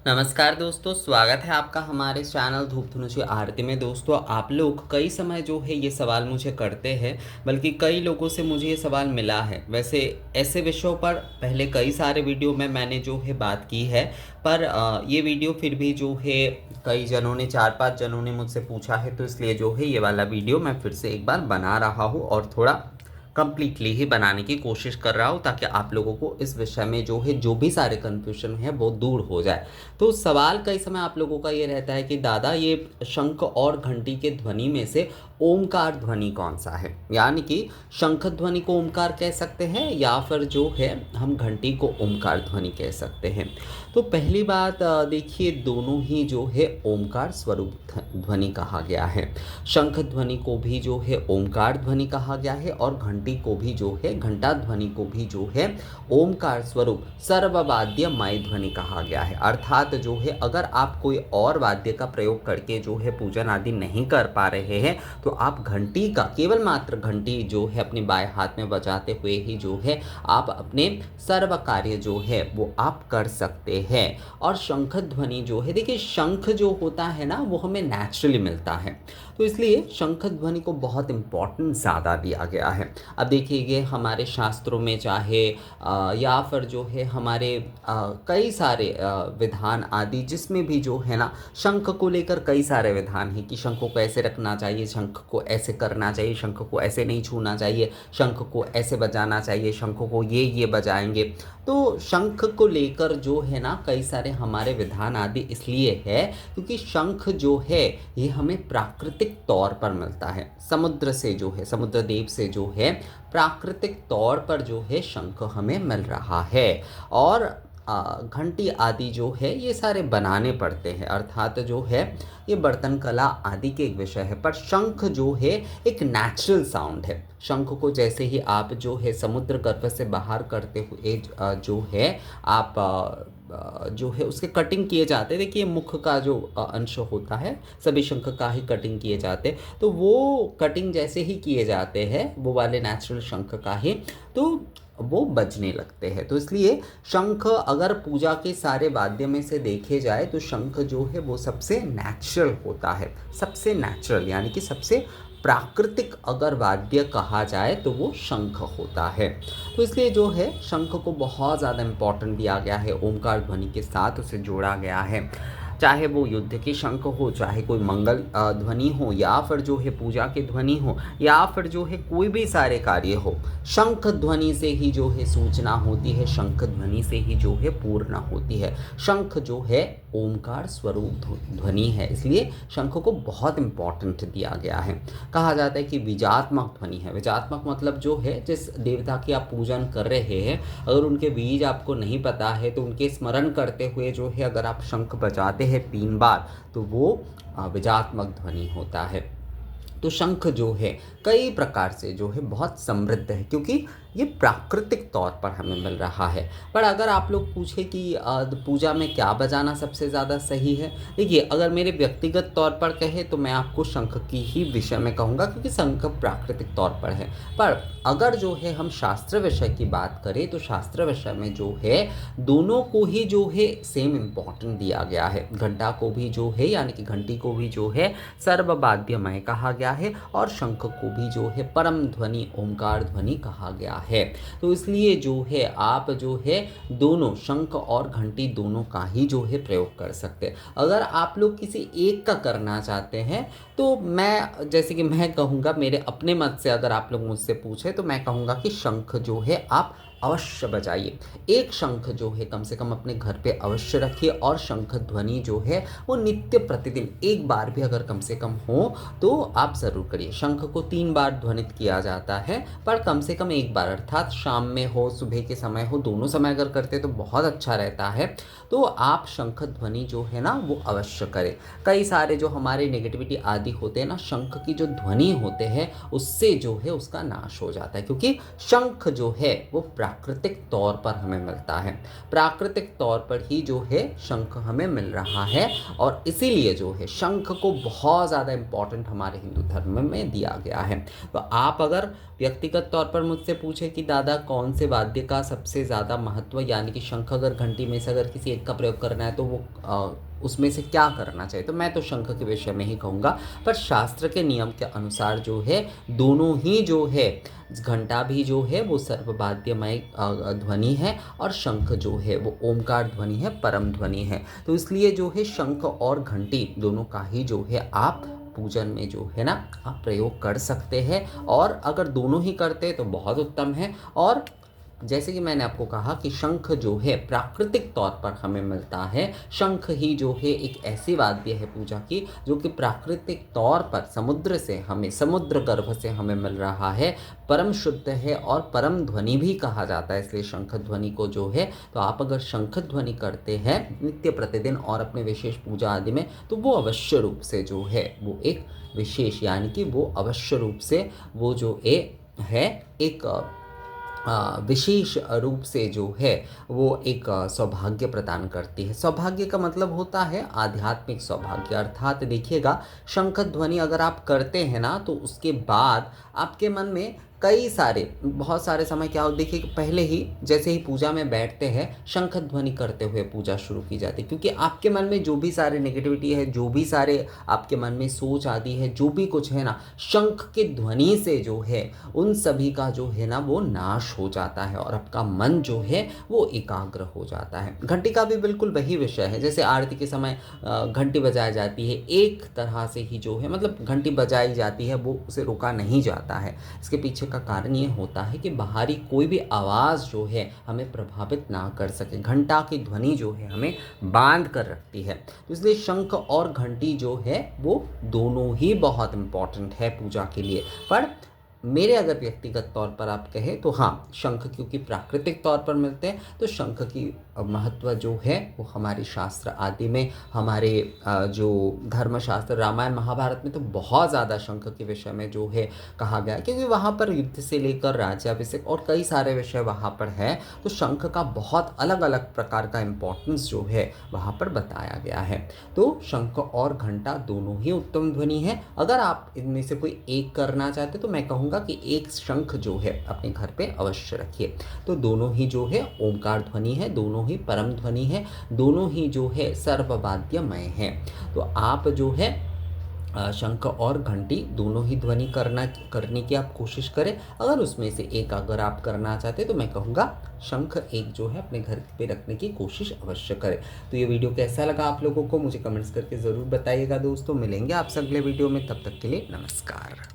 नमस्कार दोस्तों, स्वागत है आपका हमारे चैनल धूप धनुषी आरती में। दोस्तों, आप लोग कई समय जो है ये सवाल मुझे करते हैं, बल्कि कई लोगों से मुझे ये सवाल मिला है। वैसे ऐसे विषयों पर पहले कई सारे वीडियो में मैंने जो है बात की है, पर ये वीडियो फिर भी जो है कई जनों ने 4-5 जनों ने मुझसे पूछा है, तो इसलिए जो है ये वाला वीडियो मैं फिर से एक बार बना रहा हूँ और थोड़ा कंप्लीटली ही बनाने की कोशिश कर रहा हूँ, ताकि आप लोगों को इस विषय में जो है जो भी सारे कन्फ्यूजन है वो दूर हो जाए। तो सवाल कई समय आप लोगों का ये रहता है कि दादा, ये शंख और घंटी के ध्वनि में से ओमकार ध्वनि कौन सा है, यानी कि शंख ध्वनि को ओमकार कह सकते हैं या फिर जो है हम घंटी को ओमकार ध्वनि कह सकते हैं। तो पहली बात देखिए, दोनों ही जो है ओमकार स्वरूप ध्वनि कहा गया है। शंख ध्वनि को भी जो है ओमकार ध्वनि कहा गया है और घंटी को भी जो है, घंटा ध्वनि को भी जो है ओमकार स्वरूप सर्ववाद्य मय ध्वनि कहा गया है। अर्थात जो है अगर आप कोई और वाद्य का प्रयोग करके जो है पूजन आदि नहीं कर पा रहे हैं, तो आप घंटी का, केवल मात्र घंटी जो है अपने बाएं हाथ में बजाते हुए ही जो है आप अपने सर्व कार्य जो है वो आप कर सकते हैं। और शंख ध्वनि जो है, देखिए शंख जो होता है ना, वो हमें नेचुरली मिलता है, तो इसलिए शंख ध्वनि को बहुत इम्पोर्टेंस ज़्यादा दिया गया है। अब देखिए, ये हमारे शास्त्रों में चाहे या फिर जो है हमारे कई सारे विधान आदि, जिसमें भी जो है ना शंख को लेकर कई सारे विधान हैं कि शंख को ऐसे रखना चाहिए, शंख को ऐसे करना चाहिए, शंख को ऐसे नहीं छूना चाहिए, शंख को ऐसे बजाना चाहिए, शंख को ये बजाएंगे। तो शंख को लेकर जो है ना कई सारे हमारे विधान आदि इसलिए है क्योंकि शंख जो है ये हमें प्राकृतिक तौर पर मिलता है, समुद्र से जो है, समुद्र देव से जो है प्राकृतिक तौर पर जो है शंख हमें मिल रहा है। और घंटी आदि जो है ये सारे बनाने पड़ते हैं, अर्थात जो है ये बर्तन कला आदि के एक विषय है। पर शंख जो है एक नेचुरल साउंड है। शंख को जैसे ही आप जो है समुद्र गर्भ से बाहर करते हुए जो है आप जो है उसके कटिंग किए जाते हैं। देखिए, मुख का जो अंश होता है, सभी शंख का ही कटिंग किए जाते हैं, तो वो कटिंग जैसे ही किए जाते हैं वो वाले नेचुरल शंख का ही, तो वो बजने लगते हैं। तो इसलिए शंख अगर पूजा के सारे वाद्य में से देखे जाए तो शंख जो है वो सबसे नेचुरल होता है, सबसे नेचुरल यानी कि सबसे प्राकृतिक अगर वाद्य कहा जाए तो वो शंख होता है। तो इसलिए जो है शंख को बहुत ज़्यादा इम्पोर्टेंट दिया गया है, ओमकार ध्वनि के साथ उसे जोड़ा गया है। चाहे वो युद्ध के शंख हो, चाहे कोई मंगल ध्वनि हो, या फिर जो है पूजा की ध्वनि हो, या फिर जो है कोई भी सारे कार्य हो, शंख ध्वनि से ही जो है सूचना होती है, शंख ध्वनि से ही जो है पूर्ण होती है। शंख जो है ओमकार स्वरूप ध्वनि है, इसलिए शंख को बहुत इम्पोर्टेंट दिया गया है। कहा जाता है कि बीजात्मक ध्वनि है। बीजात्मक मतलब जो है जिस देवता की आप पूजन कर रहे हैं, अगर उनके बीज आपको नहीं पता है तो उनके स्मरण करते हुए जो है अगर आप शंख बजाते हैं 3 बार, तो वो बीजात्मक ध्वनि होता है। तो शंख जो है कई प्रकार से जो है बहुत समृद्ध है, क्योंकि ये प्राकृतिक तौर पर हमें मिल रहा है। पर अगर आप लोग पूछे कि पूजा में क्या बजाना सबसे ज़्यादा सही है, देखिए अगर मेरे व्यक्तिगत तौर पर कहे तो मैं आपको शंख की ही विषय में कहूँगा, क्योंकि शंख प्राकृतिक तौर पर है। पर अगर जो है हम शास्त्र विषय की बात करें तो शास्त्र विषय में जो है दोनों को ही जो है सेम इम्पोर्टेंट दिया गया है। घंटा को भी जो है, यानी कि घंटी को भी जो है सर्ववाद्यमय कहा गया है, और शंख को भी जो है परम ध्वनि ओमकार ध्वनि कहा गया है। तो इसलिए जो है आप जो है दोनों शंख और घंटी दोनों का ही जो है प्रयोग कर सकते हैं। अगर आप लोग किसी एक का करना चाहते हैं तो मैं, जैसे कि मैं कहूँगा मेरे अपने मत से, अगर आप लोग मुझसे पूछे तो मैं कहूँगा कि शंख जो है आप अवश्य बजाइए। एक शंख जो है कम से कम अपने घर पे अवश्य रखिए, और शंख ध्वनि जो है वो नित्य प्रतिदिन एक बार भी अगर कम से कम हो तो आप ज़रूर करिए। शंख को 3 बार ध्वनित किया जाता है, पर कम से कम एक बार, अर्थात शाम में हो, सुबह के समय हो, दोनों समय अगर करते तो बहुत अच्छा रहता है। तो आप शंख ध्वनि जो है ना वो अवश्य करें। कई सारे जो हमारे नेगेटिविटी आदि होते हैं ना, शंख की जो ध्वनि होते हैं उससे जो है उसका नाश हो जाता है, क्योंकि शंख जो है वो प्राकृतिक तौर पर हमें मिलता है। प्राकृतिक तौर पर ही जो है शंख हमें मिल रहा है और इसीलिए जो है शंख को बहुत ज़्यादा इम्पोर्टेंट हमारे हिंदू धर्म में दिया गया है। तो आप अगर व्यक्तिगत तौर पर मुझसे पूछे कि दादा कौन से वाद्य का सबसे ज़्यादा महत्व, यानी कि शंख अगर घंटी में से अगर किसी एक का प्रयोग करना है तो वो उसमें से क्या करना चाहिए, तो मैं तो शंख के विषय में ही कहूँगा। पर शास्त्र के नियम के अनुसार जो है दोनों ही जो है, घंटा भी जो है वो सर्ववाद्यमय ध्वनि है और शंख जो है वो ओमकार ध्वनि है, परम ध्वनि है। तो इसलिए जो है शंख और घंटी दोनों का ही जो है आप पूजन में जो है ना आप प्रयोग कर सकते हैं। और अगर दोनों ही करते हैं तो बहुत उत्तम है। और जैसे कि मैंने आपको कहा कि शंख जो है प्राकृतिक तौर पर हमें मिलता है। शंख ही जो है एक ऐसी वाद्य है पूजा की जो कि प्राकृतिक तौर पर समुद्र से हमें, समुद्र गर्भ से हमें मिल रहा है, परम शुद्ध है और परम ध्वनि भी कहा जाता है। इसलिए शंख ध्वनि को जो है, तो आप अगर शंख ध्वनि करते हैं नित्य प्रतिदिन और अपने विशेष पूजा आदि में, तो वो अवश्य रूप से जो है वो एक विशेष, यानी कि वो अवश्य रूप से वो जो एक विशेष रूप से जो है वो एक सौभाग्य प्रदान करती है। सौभाग्य का मतलब होता है आध्यात्मिक सौभाग्य। अर्थात देखिएगा, शंख ध्वनि अगर आप करते हैं ना तो उसके बाद आपके मन में कई सारे, बहुत सारे समय क्या हो, देखिए कि पहले ही जैसे ही पूजा में बैठते हैं शंख ध्वनि करते हुए पूजा शुरू की जाती है, क्योंकि आपके मन में जो भी सारे नेगेटिविटी है, जो भी सारे आपके मन में सोच आदि है, जो भी कुछ है ना, शंख के ध्वनि से जो है उन सभी का जो है ना वो नाश हो जाता है और आपका मन जो है वो एकाग्र हो जाता है। घंटी का भी बिल्कुल वही विषय है। जैसे आरती के समय घंटी बजाई जाती है, एक तरह से ही जो है, मतलब घंटी बजाई जाती है, वो उसे रोका नहीं जाता है। इसके पीछे का कारण ये होता है कि बाहरी कोई भी आवाज़ जो है हमें प्रभावित ना कर सके। घंटा की ध्वनि जो है हमें बांध कर रखती है। तो इसलिए शंख और घंटी जो है वो दोनों ही बहुत इम्पॉर्टेंट है पूजा के लिए। पर मेरे अगर व्यक्तिगत तौर पर आप कहें तो हाँ, शंख क्योंकि प्राकृतिक तौर पर मिलते हैं तो शंख की महत्व जो है वो हमारे शास्त्र आदि में, हमारे जो धर्मशास्त्र रामायण महाभारत में तो बहुत ज़्यादा शंख के विषय में जो है कहा गया है, क्योंकि वहाँ पर युद्ध से लेकर राज्याभिषेक और कई सारे विषय वहाँ पर है। तो शंख का बहुत अलग अलग प्रकार का इम्पोर्टेंस जो है वहाँ पर बताया गया है। तो शंख और घंटा दोनों ही उत्तम ध्वनि है। अगर आप इनमें से कोई एक करना चाहते तो मैं कहूँगा कि एक शंख जो है अपने घर पे अवश्य रखिए। तो दोनों ही जो है ओमकार ध्वनि है, दोनों ही परम ध्वनि है, दोनों ही जो है सर्ववाद्यमय है। तो आप जो है शंख और घंटी दोनों ही ध्वनि करने की आप कोशिश करें। अगर उसमें से एक अगर आप करना चाहते तो मैं कहूँगा शंख एक जो है अपने घर पे रखने की कोशिश अवश्य करें। तो ये वीडियो कैसा लगा आप लोगों को मुझे कमेंट्स करके ज़रूर बताइएगा दोस्तों। मिलेंगे आपसे अगले वीडियो में, तब तक के लिए नमस्कार।